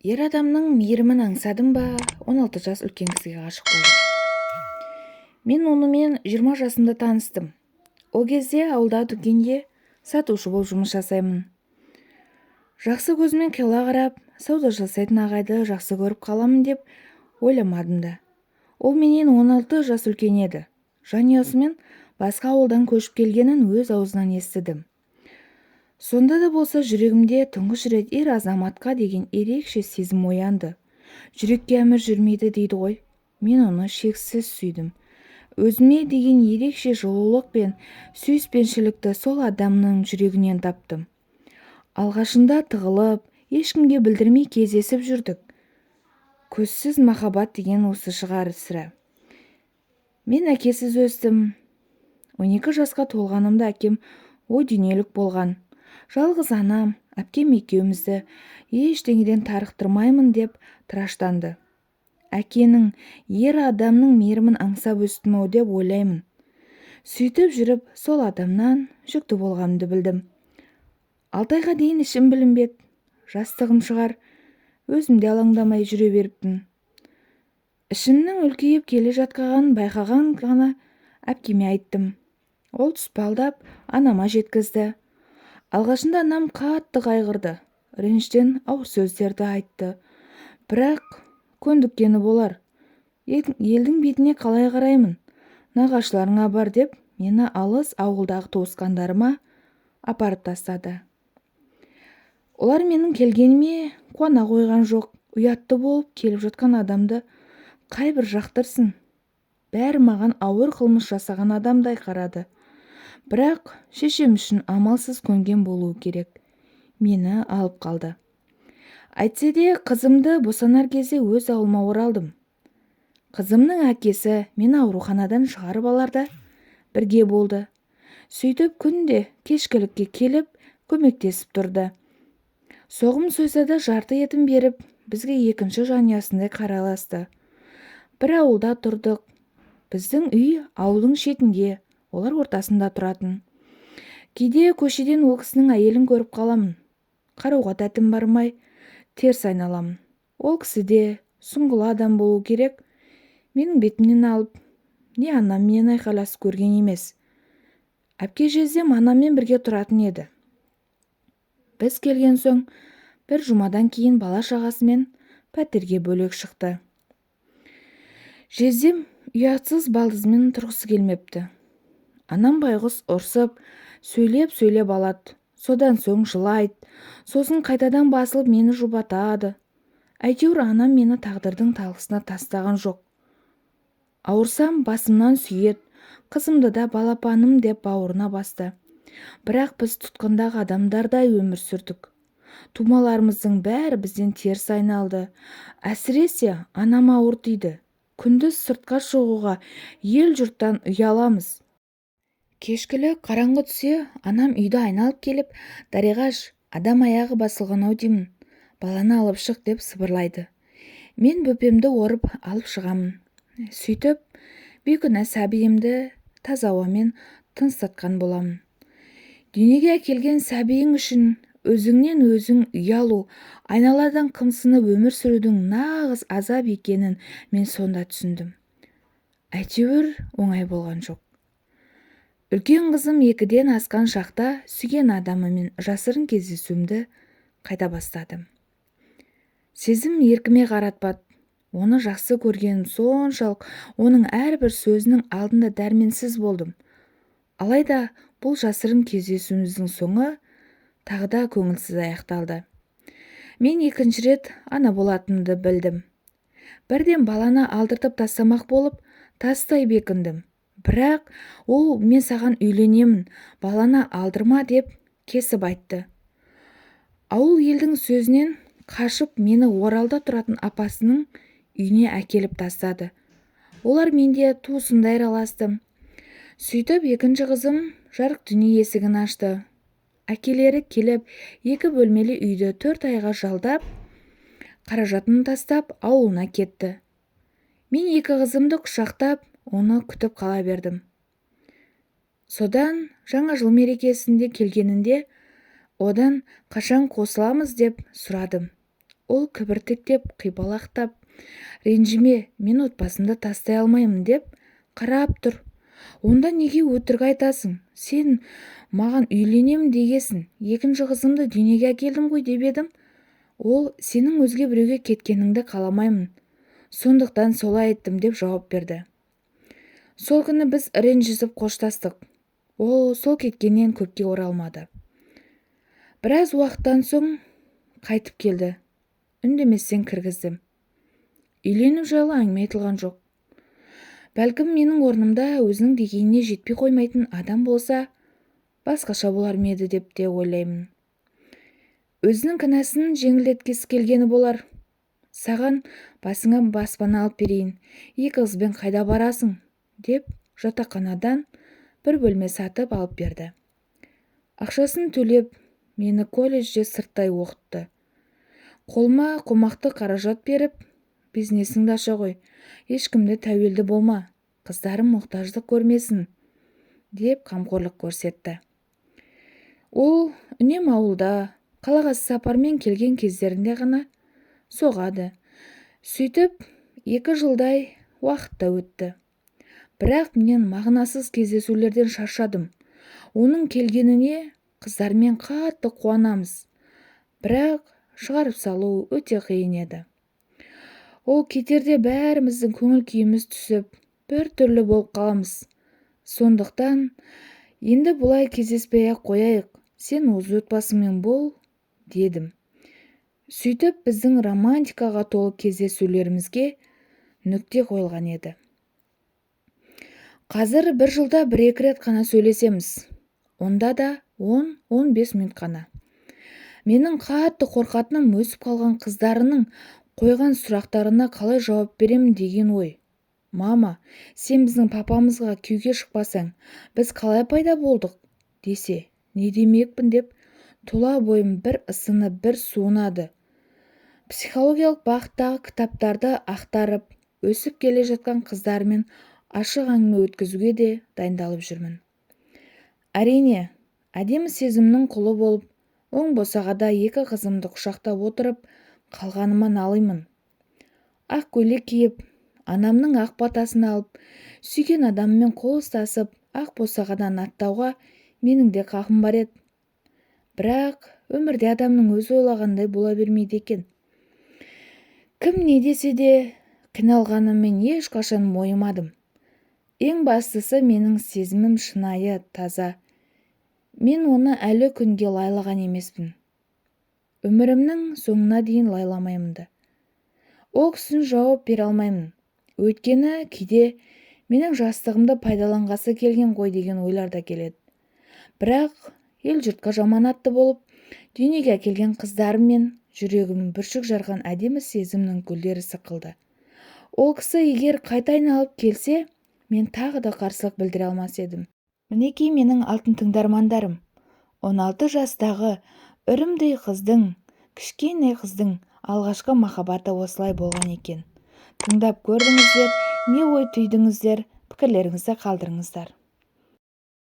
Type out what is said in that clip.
Ер адамның мейірімін аңсадым ба, 16 жас үлкен кісіге ғашық болдым. Мен онымен 20 жасымда таныстым. Ол кезде ауылда дүкенде сатушы болып жұмыс жасаймын. Жақсы көзімен қиыла қарап, сауда жасайтын ағайды жақсы көріп қаламын деп ойламадым да. Ол менен 16 жас үлкен еді. Жанұясымен басқа ауылдан көшіп келгенін өз аузынан естідім. Сонда да болса жүрегімде тұңғыш рет ер азаматқа деген ерекше сезім оянды. Жүрекке әмір жүрмейді дейді ғой. Мен оны шексіз сүйдім. Өзіме деген ерекше жылулық пен сүйіспеншілікті сол адамның жүрегінен таптым. Алғашында тығылып, ешкімге білдірмей кездесіп жүрдік. Көзсіз махаббат деген осы шығар сірә. Мен әкесіз өстім. 12 жасқа толғанымда әкем ой дүниелік болған. Жалғыз анам, әпкем екеумізді ештеңеден тарықтырмаймын деп тыраштанды. Әкенің, ер адамның мейірімін аңсап өстім-ау деп ойлаймын. Сөйтіп жүріп, сол адамнан жүкті болғанымды білдім. 6 айға дейін ішім білінбеді. Жастығым шығар, өзімде алаңдамай жүре беріппін. Ішімнің үлкейіп келе жатқанын байқаған ғана әпкеме айттым. Ол тұспалдап анама жеткізді. Алғашында анам қатты қайғырды. Реніштен ауыр сөздерді айтты. Бірақ көндіккені болар. Елдің бетіне қалай қараймын? Нағашыларыңа бар деп мені алыс ауылдағы туысқандарыма апарып тастады. Олар менің келгеніме қуана қойған жоқ. Ұятты болып келіп жатқан адамды қайбір жақтырсын. Бәрі маған ауыр қылмыс жасаған адамдай қарады. Бірақ шешем үшін амалсыз көнген болуы керек. Мені алып қалды. Әйтсе де қызымды босанар кезде өз ауылыма оралдым. Қызымның әкесі мені ауруханадан шығарып аларда бірге болды. Сөйтіп күнде кешкілікке келіп көмектесіп тұрды. Соғым сойса да жарты етін беріп, бізге екінші жанұясындай қарайласты. Бір ауылда тұрдық. Біздің үй ауылдың шетінде, олар ортасында тұратын. Кейде көшеден ол кісінің әйелін көріп қаламын. Қарауға тәтім бармай, теріс айналамын. Ол кісі де сұңғыла адам болу керек. Менің бетімнен алып, не анам мен айқайласып көрген емес. Әпке жездем анаммен бірге тұратын еді. Біз келген соң, бір жұмадан кейін бала шағасымен пәтерге бөлек шықты. Жездем ұятсыз балдызымен тұрғысы келмепті. Анам байғұс ұрсып, сөйлеп алады. Содан соң жылайды. Сосын қайтадан басылып мені жұбатады. Әйтеуір анам мені тағдырдың талқысына тастаған жоқ. Ауырсам басымнан сүйет. Қызымды да балапаным деп бауырына басты. Бірақ біз тұтқындағы адамдардай өмір сүрдік. Тумаларымыздың бәрі бізден теріс айналды. Әсіресе анам ауыр тиді. Күндіз сыртқа шығуға ел жұрттан ұяламыз. Кешкілі қараңғы түсе, анам үйді айналып келіп, «Дариғаш, адам аяғы басылған-ау деймін. Баланы алып шық» деп сыбырлайды. Мен бөпемді орып алып шығамын. Сөйтіп, бейкүнә сәбиімді таза ауамен тыныстатқан боламын. Дүниеге әкелген сәбиің үшін өзіңнен өзің ұялу, айналадан қымсынып өмір сүрудің нағыз азап екенін мен сонда түсіндім. Әйтеуір оңай болған жоқ. Үлкен қызым 2-ден асқан шақта сүйген адамымен жасырын кездесуімді қайта бастадым. Сезім еркіме қаратпады. Оны жақсы көргенім соншалық, оның әрбір сөзінің алдында дәрменсіз болдым. Алайда бұл жасырын кездесуіміздің соңы тағы да көңілсіз аяқталды. Мен 2-ші рет ана болатынымды білдім. Бірден баланы алдыртып тастамақ болып, тастай бекіндім. Бірақ ол «мен саған үйленемін, баланы алдырма» деп кесіп айтты. Ауыл елдің сөзінен қашып мені Оралда тұратын апасының үйіне әкеліп тастады. Олар менде туысындай араласты. Сөйтіп 2-ші қызым жарық дүние есігін ашты. Әкелері келіп 2 бөлмелі үйді 4 айға жалдап, қаражатын тастап ауылына кетті. Мен 2 қызымды құшақтап, оны күтіп қала бердім. Содан жаңа жыл мерекесінде келгенінде одан «қашан қосыламыз» деп сұрадым. ол кібіртіктеп қипалақтап, ренжіме, мен отбасымды тастай алмаймын деп қарап тұр. Онда неге өтірік айтасың? Сен маған үйленемін дегесін, екінші қызымды дүниеге әкелдім ғой деп едім. Ол сенің өзге біреуге кеткеніңді қаламаймын. Сондықтан солай айттым деп жауап берді. Сол күні біз ренжісіп қоштастық. Ол сол кеткеннен көпке оралмады. Біраз уақыттан соң қайтып келді. Үндеместен кіргіздім. Үйлену жайлы әңгіме айтылған жоқ. Бәлкім менің орнымда өзінің дегеніне жетпей қоймайтын адам болса, басқаша болар ма еді деп те ойлаймын. Өзінің кінәсін жеңілдеткісі келгені болар. Саған басыңа баспана алып берейін, 2 қызбен қайда барасың? Деп жатақханадан бір бөлме сатып алып берді. Ақшасын төлеп, мені колледжде сырттай оқытты. Қолыма қомақты қаражат беріп, бизнесіңді аша қой, ешкімді тәуелді болма, қыздарым мұқтаждық көрмесін, деп қамқорлық көрсетті. Ол үнем ауылда, қалаға сапармен келген кездерінде ғана соғады. Сөйтіп 2 жылдай уақытта өтті. Бірақ мен мағынасыз кездесулерден шаршадым. Оның келгеніне қыздармен қатты қуанамыз. Бірақ шығарып салу өте қиын еді. Ол кетерде бәріміздің көңіл күйіміз түсіп, бір түрлі болып қаламыз. Сондықтан енді бұлай кездеспей-ақ қояйық, сен өз отбасыңмен бол, дедім. Сөйтіп біздің романтикаға толы кездесулерімізге нүкте қойылған еді. Қазір 1 жылда 1-2 рет қана сөйлесеміз. Онда да 10-15 минут қана. Менің қатты қорқатыным өсіп қалған қыздарының қойған сұрақтарына қалай жауап беремін деген ой. Мама, сен біздің папамызға күйеуге шықпасаң, біз қалай пайда болдық? Десе, не демекпін деп, тұла бойым бір ысынып, бір суынады. Психологиялық бағыттағы кітаптарды ақтарып, өсіп келе жатқан қыздармен ашық әңгіме өткізуге де дайындалып жүрмін. Әрине, әдемі сезімнің құлы болып, оң босағада 2 қызымды құшақтап отырып, қалғаныма налимын. Ақ көйлек киіп, анамның ақ батасын алып, сүйген адаммен қол ұстасып, ақ босағадан аттауға менің де қақым бар еді. Бірақ өмірде адамның өзі ойлағандай бола бермейді екен. Кім не десе де, қиналғаныммен ешқашан мойымадым. Ең бастысы менің сезімім шынайы, таза. Мен оны әлі күнге лайлаған емеспін. Өмірімнің соңына дейін лайламаймын да. Ол кісін жауап бере алмаймын. Өйткені кейде менің жастығымды пайдаланғасы келген ғой деген ойлар да келеді. Бірақ ел жұртқа жаманатты болып, дүниеге әкелген қыздарым мен жүрегім бүршік жарған әдемі сезімнің гүлдері сықылды. Ол кісі егер қайта айналып келсе, мен тағы да қарсылық білдіре алмас едім. Мінекей менің алтын тыңдармандарым. 16 жастағы үрімдей қыздың, кішкене қыздың алғашқы махаббаты осылай болған екен. Тыңдап көрдіңіздер, не ой түйдіңіздер, пікірлеріңізді қалдырыңыздар.